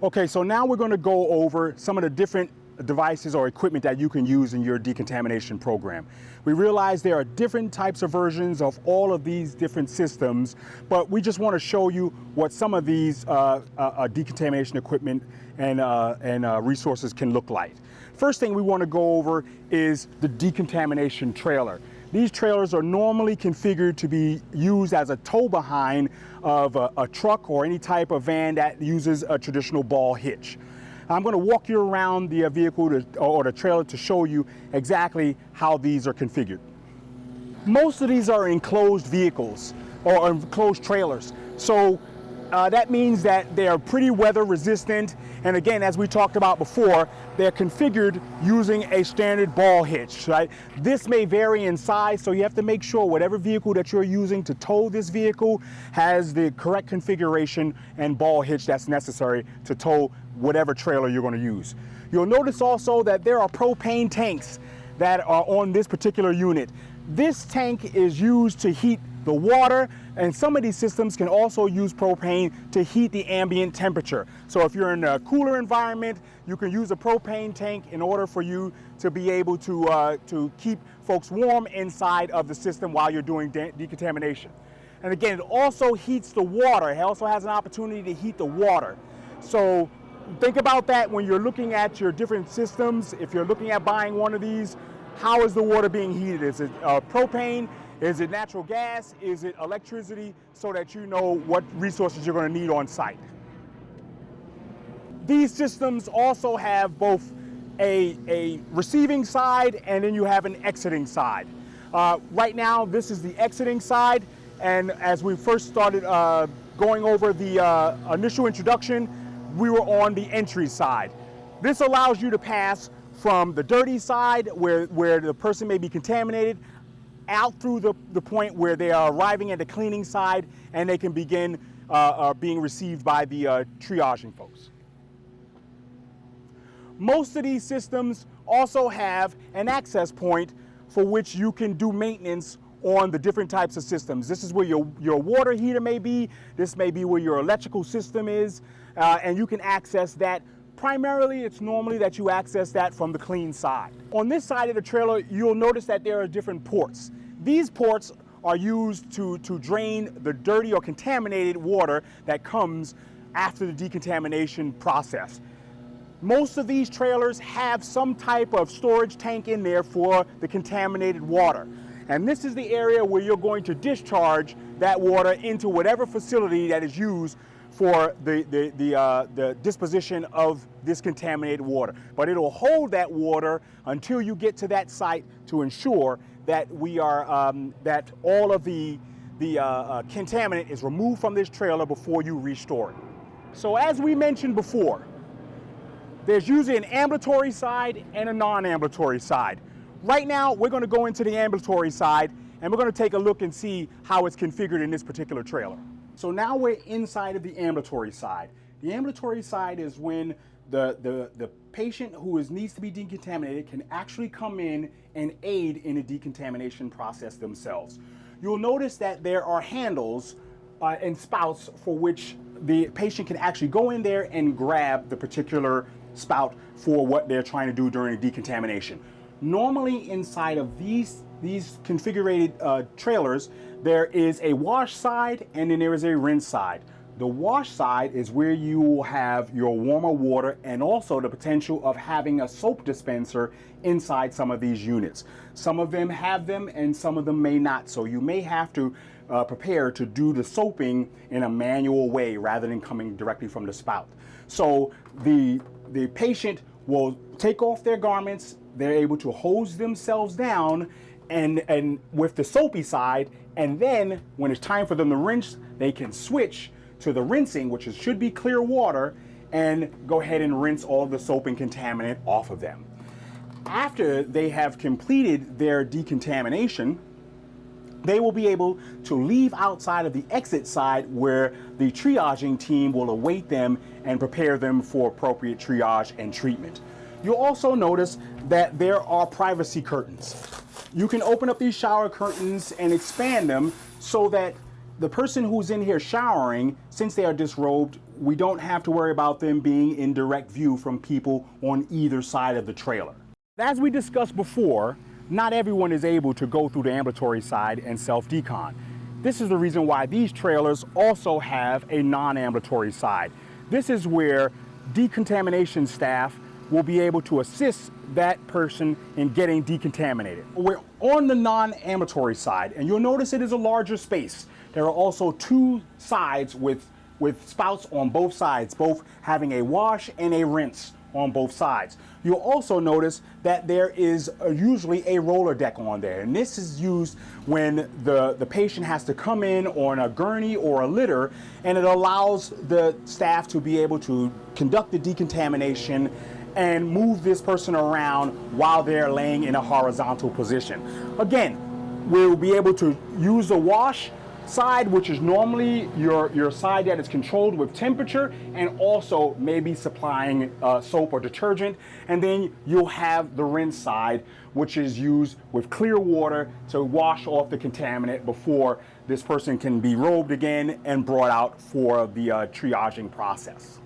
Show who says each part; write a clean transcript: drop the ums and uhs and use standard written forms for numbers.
Speaker 1: Okay, so now we're going to go over some of the different devices or equipment that you can use in your decontamination program. We realize there are different types of versions of all of these different systems, but we just want to show you what some of these decontamination equipment and resources can look like. First thing we want to go over is the decontamination trailer. These trailers are normally configured to be used as a tow behind of a truck or any type of van that uses a traditional ball hitch. I'm going to walk you around the vehicle or the trailer to show you exactly how these are configured. Most of these are enclosed vehicles or enclosed trailers. So that means that they are pretty weather resistant, and again, as we talked about before, they're configured using a standard ball hitch, right? This may vary in size, so you have to make sure whatever vehicle that you're using to tow this vehicle has the correct configuration and ball hitch that's necessary to tow whatever trailer you're going to use. You'll notice also that there are propane tanks that are on this particular unit. This tank is used to heat the water, and some of these systems can also use propane to heat the ambient temperature. So if you're in a cooler environment, you can use a propane tank in order for you to be able to keep folks warm inside of the system while you're doing decontamination. And again, it also heats the water. It also has an opportunity to heat the water. So think about that when you're looking at your different systems. If you're looking at buying one of these, how is the water being heated? Is it propane? Is it natural gas? Is it electricity? So that you know what resources you're going to need on site. These systems also have both a receiving side and then you have an exiting side. Right now, this is the exiting side, and as we first started going over the initial introduction, we were on the entry side. This allows you to pass from the dirty side where the person may be contaminated out through the point where they are arriving at the cleaning side, and they can begin being received by the triaging folks. Most of these systems also have an access point for which you can do maintenance on the different types of systems. This is where your water heater may be, this may be where your electrical system is, and you can access that. Primarily, it's normally that you access that from the clean side. On this side of the trailer, you'll notice that there are different ports. These ports are used to drain the dirty or contaminated water that comes after the decontamination process. Most of these trailers have some type of storage tank in there for the contaminated water. And this is the area where you're going to discharge that water into whatever facility that is used for the disposition of this contaminated water. But it'll hold that water until you get to that site to ensure that that all of the contaminant is removed from this trailer before you restore it. So as we mentioned before, there's usually an ambulatory side and a non-ambulatory side. Right now, we're going to go into the ambulatory side, and we're going to take a look and see how it's configured in this particular trailer. So now we're inside of the ambulatory side. The ambulatory side is when the patient who needs to be decontaminated can actually come in and aid in the decontamination process themselves. You'll notice that there are handles and spouts for which the patient can actually go in there and grab the particular spout for what they're trying to do during decontamination. Normally inside of these configured trailers, there is a wash side and then there is a rinse side. The wash side is where you will have your warmer water and also the potential of having a soap dispenser inside some of these units. Some of them have them and some of them may not, so you may have to prepare to do the soaping in a manual way rather than coming directly from the spout. So the patient will take off their garments, they're able to hose themselves down and with the soapy side, and then when it's time for them to rinse, they can switch to the rinsing, which should be clear water, and go ahead and rinse all the soap and contaminant off of them. After they have completed their decontamination, they will be able to leave outside of the exit side where the triaging team will await them and prepare them for appropriate triage and treatment. You'll also notice that there are privacy curtains. You can open up these shower curtains and expand them so that the person who's in here showering, since they are disrobed, we don't have to worry about them being in direct view from people on either side of the trailer. As we discussed before, not everyone is able to go through the ambulatory side and self-decon. This is the reason why these trailers also have a non-ambulatory side. This is where decontamination staff will be able to assist that person in getting decontaminated. We're on the non-ambulatory side, and you'll notice it is a larger space. There are also two sides with spouts on both sides, both having a wash and a rinse on both sides. You'll also notice that there is usually a roller deck on there, and this is used when the patient has to come in on a gurney or a litter, and it allows the staff to be able to conduct the decontamination and move this person around while they're laying in a horizontal position. Again, we'll be able to use the wash side, which is normally your side that is controlled with temperature and also maybe supplying soap or detergent. And then you'll have the rinse side, which is used with clear water to wash off the contaminant before this person can be robed again and brought out for the triaging process.